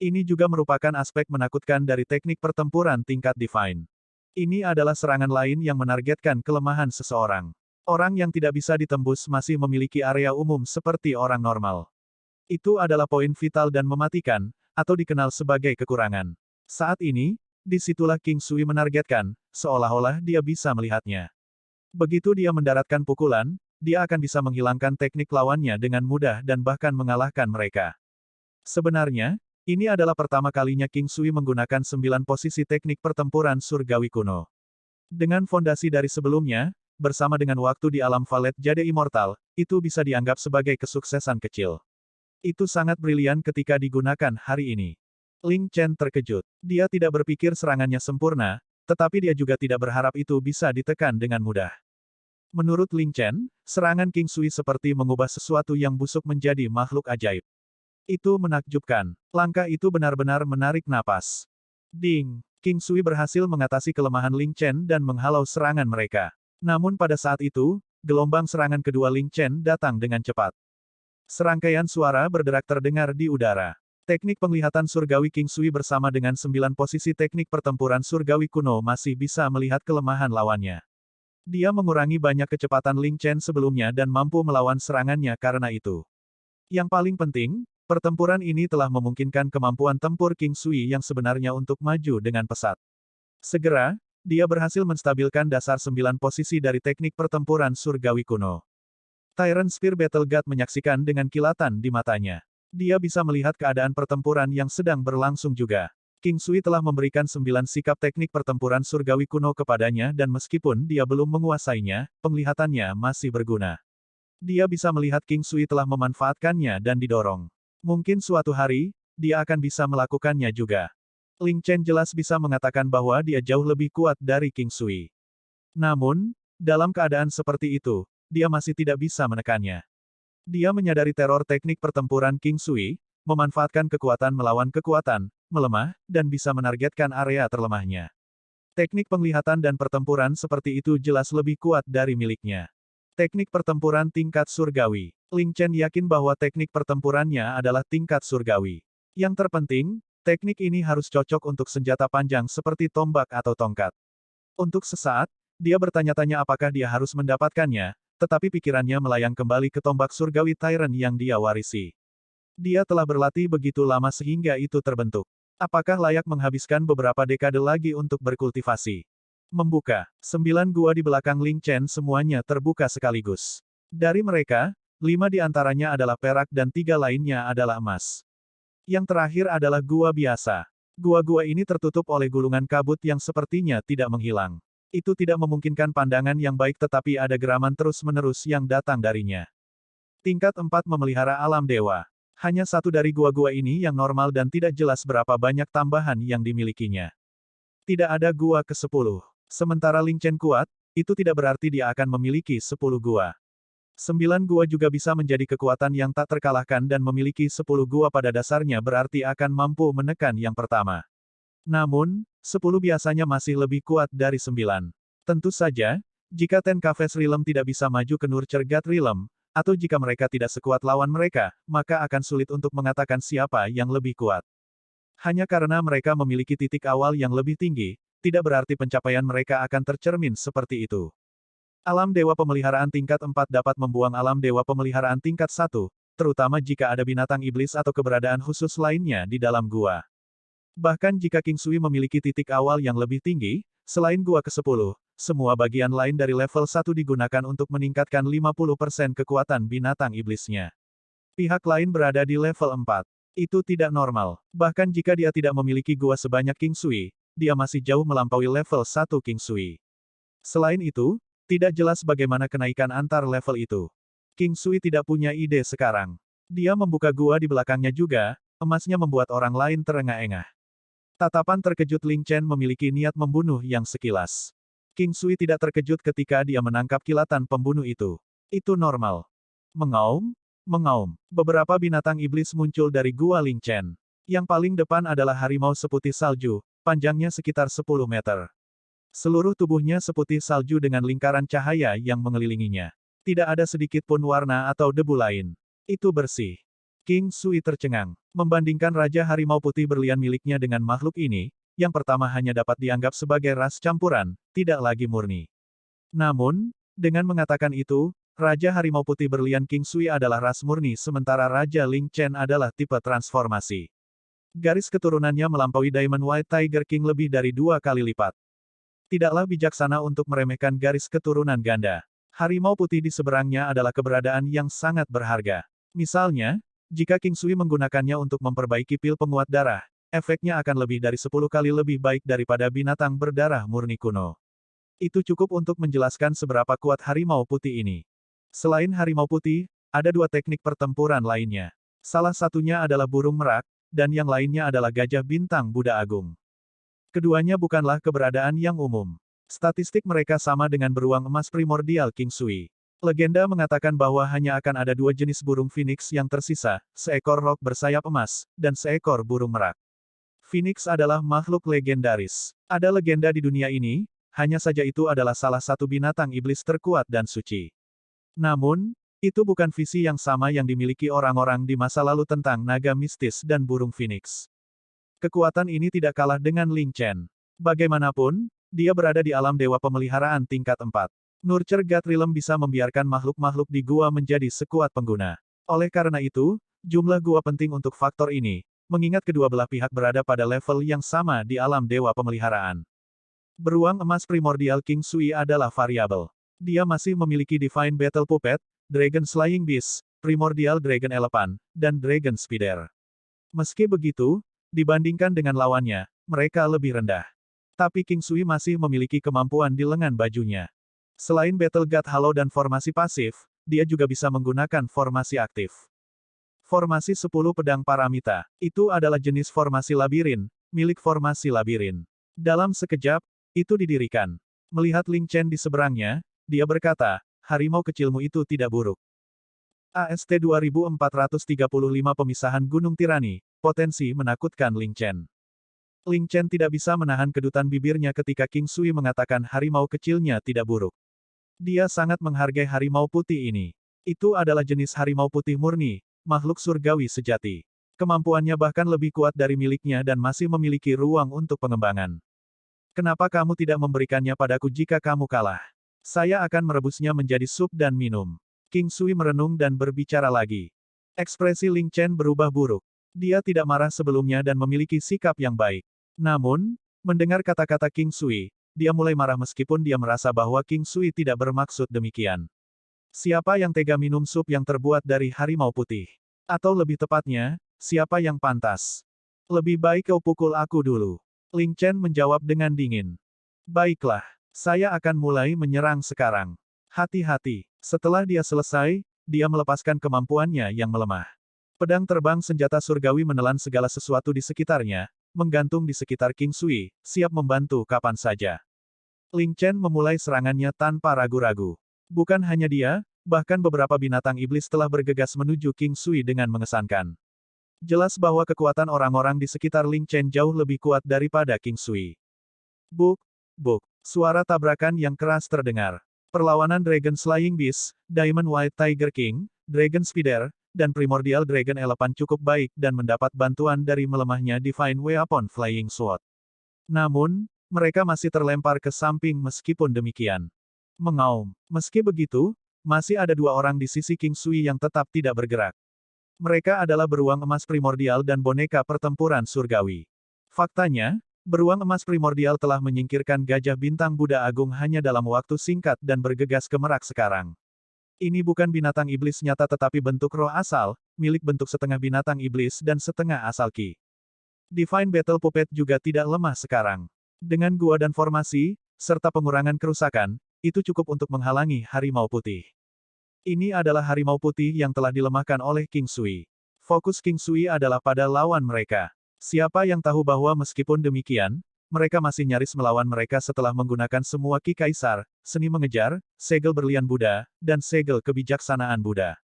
Ini juga merupakan aspek menakutkan dari teknik pertempuran tingkat divine. Ini adalah serangan lain yang menargetkan kelemahan seseorang. Orang yang tidak bisa ditembus masih memiliki area umum seperti orang normal. Itu adalah poin vital dan mematikan, atau dikenal sebagai kekurangan. Saat ini, disitulah King Sui menargetkan, seolah-olah dia bisa melihatnya. Begitu dia mendaratkan pukulan, dia akan bisa menghilangkan teknik lawannya dengan mudah dan bahkan mengalahkan mereka. Sebenarnya, ini adalah pertama kalinya King Sui menggunakan 9 posisi teknik pertempuran surgawi kuno. Dengan fondasi dari sebelumnya, bersama dengan waktu di alam Valet Jade Immortal, itu bisa dianggap sebagai kesuksesan kecil. Itu sangat brilian ketika digunakan hari ini. Ling Chen terkejut. Dia tidak berpikir serangannya sempurna, tetapi dia juga tidak berharap itu bisa ditekan dengan mudah. Menurut Ling Chen, serangan King Sui seperti mengubah sesuatu yang busuk menjadi makhluk ajaib. Itu menakjubkan. Langkah itu benar-benar menarik napas. Ding! King Sui berhasil mengatasi kelemahan Ling Chen dan menghalau serangan mereka. Namun pada saat itu, gelombang serangan kedua Ling Chen datang dengan cepat. Serangkaian suara berderak terdengar di udara. Teknik penglihatan surgawi King Sui bersama dengan 9 posisi teknik pertempuran surgawi kuno masih bisa melihat kelemahan lawannya. Dia mengurangi banyak kecepatan Ling Chen sebelumnya dan mampu melawan serangannya karena itu. Yang paling penting, pertempuran ini telah memungkinkan kemampuan tempur King Sui yang sebenarnya untuk maju dengan pesat. Segera, dia berhasil menstabilkan dasar 9 posisi dari teknik pertempuran surgawi kuno. Tyrant Spear Battle God menyaksikan dengan kilatan di matanya. Dia bisa melihat keadaan pertempuran yang sedang berlangsung juga. King Sui telah memberikan 9 sikap teknik pertempuran surgawi kuno kepadanya dan meskipun dia belum menguasainya, penglihatannya masih berguna. Dia bisa melihat King Sui telah memanfaatkannya dan didorong. Mungkin suatu hari, dia akan bisa melakukannya juga. Ling Chen jelas bisa mengatakan bahwa dia jauh lebih kuat dari King Sui. Namun, dalam keadaan seperti itu, dia masih tidak bisa menekannya. Dia menyadari teror teknik pertempuran King Sui, memanfaatkan kekuatan melawan kekuatan, melemah, dan bisa menargetkan area terlemahnya. Teknik penglihatan dan pertempuran seperti itu jelas lebih kuat dari miliknya. Teknik pertempuran tingkat surgawi. Ling Chen yakin bahwa teknik pertempurannya adalah tingkat surgawi. Yang terpenting, teknik ini harus cocok untuk senjata panjang seperti tombak atau tongkat. Untuk sesaat, dia bertanya-tanya apakah dia harus mendapatkannya, tetapi pikirannya melayang kembali ke tombak surgawi Tyrant yang dia warisi. Dia telah berlatih begitu lama sehingga itu terbentuk. Apakah layak menghabiskan beberapa dekade lagi untuk berkultivasi? Membuka. 9 gua di belakang Ling Chen semuanya terbuka sekaligus. Dari mereka, 5 di antaranya adalah perak dan 3 lainnya adalah emas. Yang terakhir adalah gua biasa. Gua-gua ini tertutup oleh gulungan kabut yang sepertinya tidak menghilang. Itu tidak memungkinkan pandangan yang baik tetapi ada geraman terus-menerus yang datang darinya. Tingkat 4 memelihara alam dewa. Hanya satu dari gua-gua ini yang normal dan tidak jelas berapa banyak tambahan yang dimilikinya. Tidak ada gua ke-10. Sementara Ling Chen kuat, itu tidak berarti dia akan memiliki 10 gua. 9 gua juga bisa menjadi kekuatan yang tak terkalahkan dan memiliki 10 gua pada dasarnya berarti akan mampu menekan yang pertama. Namun, 10 biasanya masih lebih kuat dari 9. Tentu saja, jika Ten Caves Realm tidak bisa maju ke Nurture God Realm, atau jika mereka tidak sekuat lawan mereka, maka akan sulit untuk mengatakan siapa yang lebih kuat. Hanya karena mereka memiliki titik awal yang lebih tinggi, tidak berarti pencapaian mereka akan tercermin seperti itu. Alam Dewa Pemeliharaan tingkat 4 dapat membuang alam Dewa Pemeliharaan tingkat 1, terutama jika ada binatang iblis atau keberadaan khusus lainnya di dalam gua. Bahkan jika King Sui memiliki titik awal yang lebih tinggi, selain gua ke-10, semua bagian lain dari level 1 digunakan untuk meningkatkan 50% kekuatan binatang iblisnya. Pihak lain berada di level 4. Itu tidak normal. Bahkan jika dia tidak memiliki gua sebanyak King Sui, dia masih jauh melampaui level 1 King Sui. Selain itu, tidak jelas bagaimana kenaikan antar level itu. King Sui tidak punya ide sekarang. Dia membuka gua di belakangnya juga, emasnya membuat orang lain terengah-engah. Tatapan terkejut Ling Chen memiliki niat membunuh yang sekilas. King Sui tidak terkejut ketika dia menangkap kilatan pembunuh itu. Itu normal. Mengaum, mengaum. Beberapa binatang iblis muncul dari gua Ling Chen. Yang paling depan adalah harimau seputih salju, panjangnya sekitar 10 meter. Seluruh tubuhnya seputih salju dengan lingkaran cahaya yang mengelilinginya. Tidak ada sedikit pun warna atau debu lain. Itu bersih. King Sui tercengang. Membandingkan Raja Harimau Putih berlian miliknya dengan makhluk ini, yang pertama hanya dapat dianggap sebagai ras campuran, tidak lagi murni. Namun, dengan mengatakan itu, Raja Harimau Putih berlian King Sui adalah ras murni sementara Raja Ling Chen adalah tipe transformasi. Garis keturunannya melampaui Diamond White Tiger King lebih dari 2 kali lipat. Tidaklah bijaksana untuk meremehkan garis keturunan ganda. Harimau putih di seberangnya adalah keberadaan yang sangat berharga. Misalnya, jika King Sui menggunakannya untuk memperbaiki pil penguat darah, efeknya akan lebih dari 10 kali lebih baik daripada binatang berdarah murni kuno. Itu cukup untuk menjelaskan seberapa kuat harimau putih ini. Selain harimau putih, ada 2 teknik pertempuran lainnya. Salah satunya adalah burung merak, dan yang lainnya adalah gajah bintang Buddha Agung. Keduanya bukanlah keberadaan yang umum. Statistik mereka sama dengan beruang emas primordial King Sui. Legenda mengatakan bahwa hanya akan ada 2 jenis burung phoenix yang tersisa, seekor rok bersayap emas, dan seekor burung merak. Phoenix adalah makhluk legendaris. Ada legenda di dunia ini, hanya saja itu adalah salah satu binatang iblis terkuat dan suci. Namun, itu bukan visi yang sama yang dimiliki orang-orang di masa lalu tentang naga mistis dan burung phoenix. Kekuatan ini tidak kalah dengan Ling Chen. Bagaimanapun, dia berada di alam dewa pemeliharaan tingkat 4. Nurture God Realm bisa membiarkan makhluk-makhluk di gua menjadi sekuat pengguna. Oleh karena itu, jumlah gua penting untuk faktor ini, mengingat kedua belah pihak berada pada level yang sama di alam dewa pemeliharaan. Beruang emas primordial King Sui adalah variabel. Dia masih memiliki Divine Battle Puppet, Dragon Slaying Beast, Primordial Dragon Elephant, dan Dragon Spider. Meski begitu, dibandingkan dengan lawannya, mereka lebih rendah. Tapi King Sui masih memiliki kemampuan di lengan bajunya. Selain Battle God Halo dan formasi pasif, dia juga bisa menggunakan formasi aktif. Formasi 10 pedang paramita. Itu adalah jenis formasi labirin, milik formasi labirin. Dalam sekejap, itu didirikan. Melihat Ling Chen di seberangnya, dia berkata, harimau kecilmu itu tidak buruk. AST 2435 Pemisahan Gunung Tirani, potensi menakutkan Ling Chen. Ling Chen tidak bisa menahan kedutan bibirnya ketika King Sui mengatakan harimau kecilnya tidak buruk. Dia sangat menghargai harimau putih ini. Itu adalah jenis harimau putih murni, makhluk surgawi sejati. Kemampuannya bahkan lebih kuat dari miliknya dan masih memiliki ruang untuk pengembangan. Kenapa kamu tidak memberikannya padaku jika kamu kalah? Saya akan merebusnya menjadi sup dan minum. King Sui merenung dan berbicara lagi. Ekspresi Ling Chen berubah buruk. Dia tidak marah sebelumnya dan memiliki sikap yang baik. Namun, mendengar kata-kata King Sui, dia mulai marah meskipun dia merasa bahwa King Sui tidak bermaksud demikian. Siapa yang tega minum sup yang terbuat dari harimau putih? Atau lebih tepatnya, siapa yang pantas? Lebih baik kau pukul aku dulu. Ling Chen menjawab dengan dingin. Baiklah, saya akan mulai menyerang sekarang. Hati-hati. Setelah dia selesai, dia melepaskan kemampuannya yang melemah. Pedang terbang senjata surgawi menelan segala sesuatu di sekitarnya, menggantung di sekitar King Sui, siap membantu kapan saja. Ling Chen memulai serangannya tanpa ragu-ragu. Bukan hanya dia, bahkan beberapa binatang iblis telah bergegas menuju King Sui dengan mengesankan. Jelas bahwa kekuatan orang-orang di sekitar Ling Chen jauh lebih kuat daripada King Sui. Buk, buk, suara tabrakan yang keras terdengar. Perlawanan Dragon Slaying Beast, Diamond White Tiger King, Dragon Spider, dan Primordial Dragon Elephant cukup baik dan mendapat bantuan dari melemahnya Divine Weapon Flying Sword. Namun, mereka masih terlempar ke samping meskipun demikian. Mengaum. Meski begitu, masih ada dua orang di sisi King Sui yang tetap tidak bergerak. Mereka adalah beruang emas primordial dan boneka pertempuran surgawi. Faktanya, beruang emas primordial telah menyingkirkan gajah bintang Buddha Agung hanya dalam waktu singkat dan bergegas ke Merak sekarang. Ini bukan binatang iblis nyata tetapi bentuk roh asal, milik bentuk setengah binatang iblis dan setengah asal Ki. Divine Battle Puppet juga tidak lemah sekarang. Dengan gua dan formasi, serta pengurangan kerusakan, itu cukup untuk menghalangi harimau putih. Ini adalah harimau putih yang telah dilemahkan oleh King Sui. Fokus King Sui adalah pada lawan mereka. Siapa yang tahu bahwa meskipun demikian, mereka masih nyaris melawan mereka setelah menggunakan semua Ki Kaisar, seni mengejar, segel berlian Buddha, dan segel kebijaksanaan Buddha.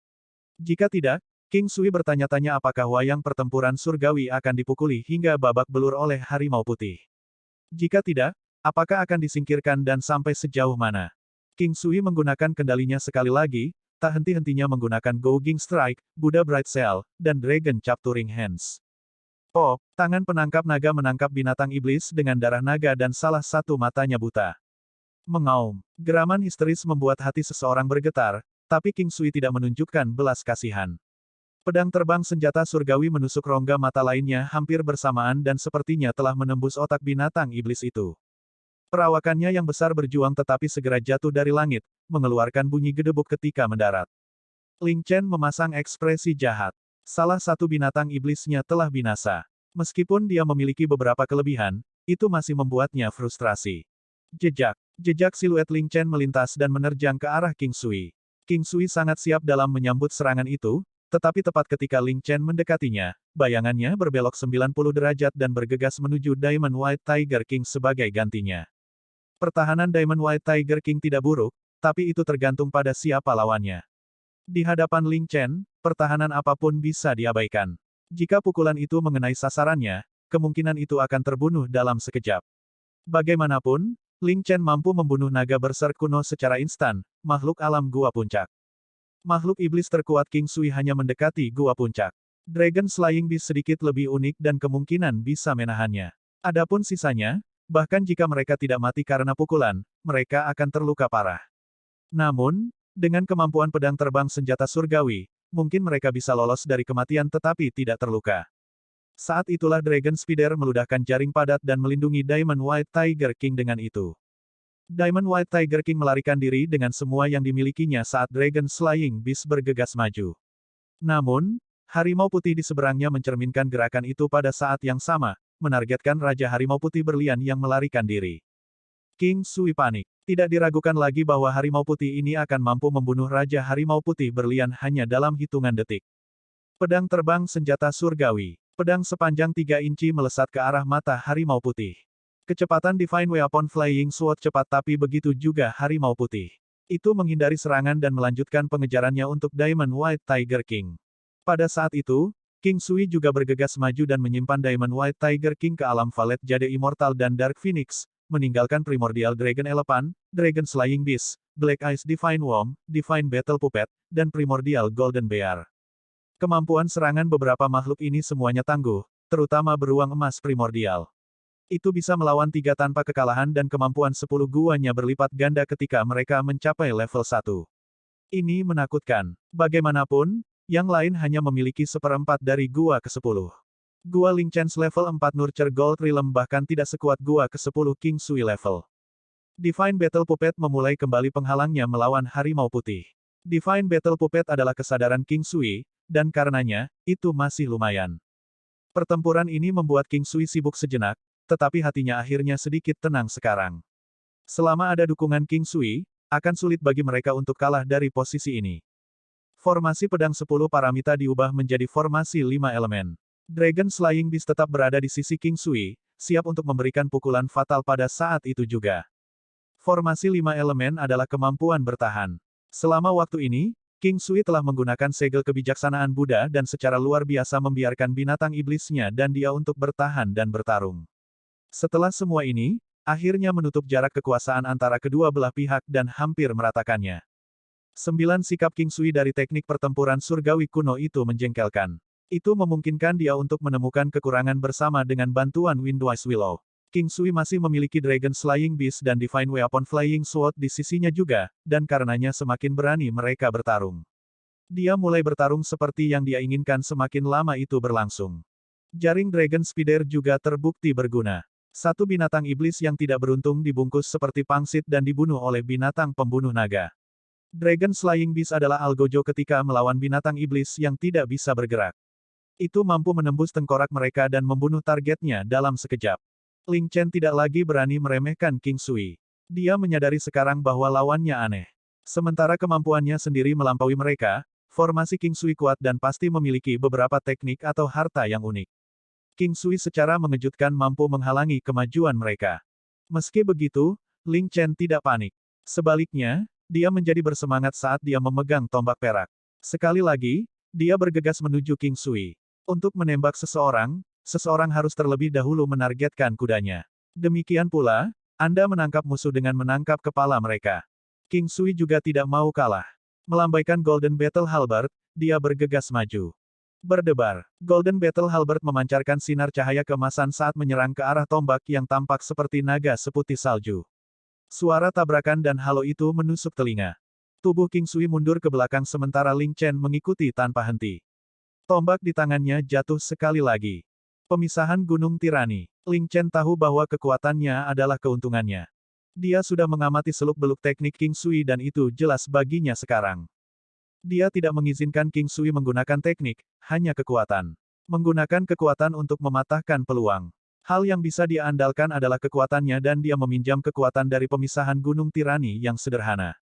Jika tidak, King Sui bertanya-tanya apakah wayang pertempuran surgawi akan dipukuli hingga babak belur oleh harimau putih. Jika tidak, apakah akan disingkirkan dan sampai sejauh mana? King Sui menggunakan kendalinya sekali lagi, tak henti-hentinya menggunakan Gouging Strike, Buddha Bright Cell, dan Dragon Capturing Hands. Oh, tangan penangkap naga menangkap binatang iblis dengan darah naga dan salah satu matanya buta. Mengaum. Geraman histeris membuat hati seseorang bergetar, tapi King Sui tidak menunjukkan belas kasihan. Pedang terbang senjata surgawi menusuk rongga mata lainnya hampir bersamaan dan sepertinya telah menembus otak binatang iblis itu. Perawakannya yang besar berjuang tetapi segera jatuh dari langit, mengeluarkan bunyi gedebuk ketika mendarat. Ling Chen memasang ekspresi jahat. Salah satu binatang iblisnya telah binasa. Meskipun dia memiliki beberapa kelebihan, itu masih membuatnya frustrasi. Jejak. Jejak siluet Ling Chen melintas dan menerjang ke arah King Sui. King Sui sangat siap dalam menyambut serangan itu, tetapi tepat ketika Ling Chen mendekatinya, bayangannya berbelok 90 derajat dan bergegas menuju Diamond White Tiger King sebagai gantinya. Pertahanan Diamond White Tiger King tidak buruk, tapi itu tergantung pada siapa lawannya. Di hadapan Ling Chen, pertahanan apapun bisa diabaikan. Jika pukulan itu mengenai sasarannya, kemungkinan itu akan terbunuh dalam sekejap. Bagaimanapun, Ling Chen mampu membunuh naga berserk kuno secara instan, makhluk alam gua puncak. Makhluk iblis terkuat King Sui hanya mendekati gua puncak. Dragon Slaying Beast sedikit lebih unik dan kemungkinan bisa menahannya. Adapun sisanya, bahkan jika mereka tidak mati karena pukulan, mereka akan terluka parah. Namun, dengan kemampuan pedang terbang senjata surgawi, mungkin mereka bisa lolos dari kematian tetapi tidak terluka. Saat itulah Dragon Spider meludahkan jaring padat dan melindungi Diamond White Tiger King dengan itu. Diamond White Tiger King melarikan diri dengan semua yang dimilikinya saat Dragon Slaying Beast bergegas maju. Namun, harimau putih di seberangnya mencerminkan gerakan itu pada saat yang sama, menargetkan Raja Harimau Putih Berlian yang melarikan diri. King Sui panik. Tidak diragukan lagi bahwa harimau putih ini akan mampu membunuh Raja Harimau Putih Berlian hanya dalam hitungan detik. Pedang terbang senjata surgawi. Pedang sepanjang 3 inci melesat ke arah mata harimau putih. Kecepatan Divine Weapon Flying Sword cepat tapi begitu juga harimau putih. Itu menghindari serangan dan melanjutkan pengejarannya untuk Diamond White Tiger King. Pada saat itu, King Sui juga bergegas maju dan menyimpan Diamond White Tiger King ke alam Valet Jade Immortal dan Dark Phoenix, meninggalkan Primordial Dragon Elephant, Dragon Slaying Beast, Black Ice Divine Worm, Divine Battle Puppet, dan Primordial Golden Bear. Kemampuan serangan beberapa makhluk ini semuanya tangguh, terutama beruang emas primordial. Itu bisa melawan 3 tanpa kekalahan dan kemampuan 10 guanya berlipat ganda ketika mereka mencapai level 1. Ini menakutkan. Bagaimanapun, yang lain hanya memiliki seperempat dari gua ke-10. Gua Ling Chance level 4 Nurture Gold Realm bahkan tidak sekuat gua ke-10 King Sui level. Divine Battle Puppet memulai kembali penghalangnya melawan Harimau Putih. Divine Battle Puppet adalah kesadaran King Sui, dan karenanya, itu masih lumayan. Pertempuran ini membuat King Sui sibuk sejenak, tetapi hatinya akhirnya sedikit tenang sekarang. Selama ada dukungan King Sui, akan sulit bagi mereka untuk kalah dari posisi ini. Formasi pedang 10 paramita diubah menjadi formasi 5 elemen. Dragon Slaying Beast tetap berada di sisi King Sui, siap untuk memberikan pukulan fatal pada saat itu juga. Formasi 5 elemen adalah kemampuan bertahan. Selama waktu ini, King Sui telah menggunakan segel kebijaksanaan Buddha dan secara luar biasa membiarkan binatang iblisnya dan dia untuk bertahan dan bertarung. Setelah semua ini, akhirnya menutup jarak kekuasaan antara kedua belah pihak dan hampir meratakannya. 9 sikap King Sui dari teknik pertempuran surgawi kuno itu menjengkelkan. Itu memungkinkan dia untuk menemukan kekurangan bersama dengan bantuan Windwise Willow. King Sui masih memiliki Dragon Slaying Beast dan Divine Weapon Flying Sword di sisinya juga, dan karenanya semakin berani mereka bertarung. Dia mulai bertarung seperti yang dia inginkan semakin lama itu berlangsung. Jaring Dragon Spider juga terbukti berguna. Satu binatang iblis yang tidak beruntung dibungkus seperti pangsit dan dibunuh oleh binatang pembunuh naga. Dragon Slaying Beast adalah algojo ketika melawan binatang iblis yang tidak bisa bergerak. Itu mampu menembus tengkorak mereka dan membunuh targetnya dalam sekejap. Ling Chen tidak lagi berani meremehkan King Sui. Dia menyadari sekarang bahwa lawannya aneh. Sementara kemampuannya sendiri melampaui mereka, formasi King Sui kuat dan pasti memiliki beberapa teknik atau harta yang unik. King Sui secara mengejutkan mampu menghalangi kemajuan mereka. Meski begitu, Ling Chen tidak panik. Sebaliknya, dia menjadi bersemangat saat dia memegang tombak perak. Sekali lagi, dia bergegas menuju King Sui. Untuk menembak seseorang, seseorang harus terlebih dahulu menargetkan kudanya. Demikian pula, Anda menangkap musuh dengan menangkap kepala mereka. King Sui juga tidak mau kalah. Melambaikan Golden Battle Halberd, dia bergegas maju. Berdebar, Golden Battle Halberd memancarkan sinar cahaya keemasan saat menyerang ke arah tombak yang tampak seperti naga seputih salju. Suara tabrakan dan halo itu menusuk telinga. Tubuh King Sui mundur ke belakang sementara Ling Chen mengikuti tanpa henti. Tombak di tangannya jatuh sekali lagi. Pemisahan Gunung Tirani. Ling Chen tahu bahwa kekuatannya adalah keuntungannya. Dia sudah mengamati seluk-beluk teknik King Sui dan itu jelas baginya sekarang. Dia tidak mengizinkan King Sui menggunakan teknik, hanya kekuatan. Menggunakan kekuatan untuk mematahkan peluang. Hal yang bisa dia andalkan adalah kekuatannya dan dia meminjam kekuatan dari pemisahan Gunung Tirani yang sederhana.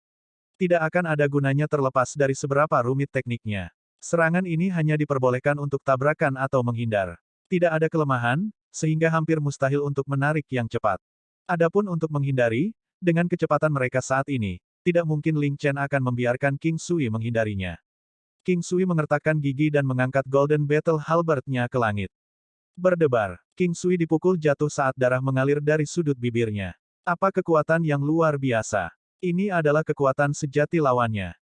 Tidak akan ada gunanya terlepas dari seberapa rumit tekniknya. Serangan ini hanya diperbolehkan untuk tabrakan atau menghindar. Tidak ada kelemahan, sehingga hampir mustahil untuk menarik yang cepat. Adapun untuk menghindari, dengan kecepatan mereka saat ini, tidak mungkin Ling Chen akan membiarkan King Sui menghindarinya. King Sui mengertakkan gigi dan mengangkat Golden Battle Halberd-nya ke langit. Berdebar, King Sui dipukul jatuh saat darah mengalir dari sudut bibirnya. Apa kekuatan yang luar biasa? Ini adalah kekuatan sejati lawannya.